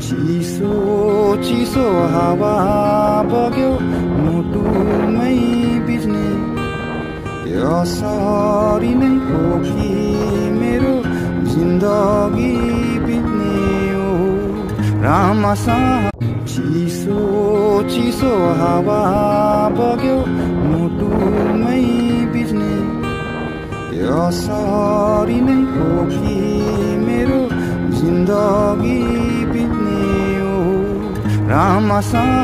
चिसो चिसो हावा बग्यो मुटुमै बिज्ने यसरी नै हो कि मेरो जिन्दगी बित्ने हो रामसँग चिसो चिसो हावा बग्यो मुटुमै बिज्ने यसरी नै हो कि मेरो जिन्दगी बित्ने हो रामसँग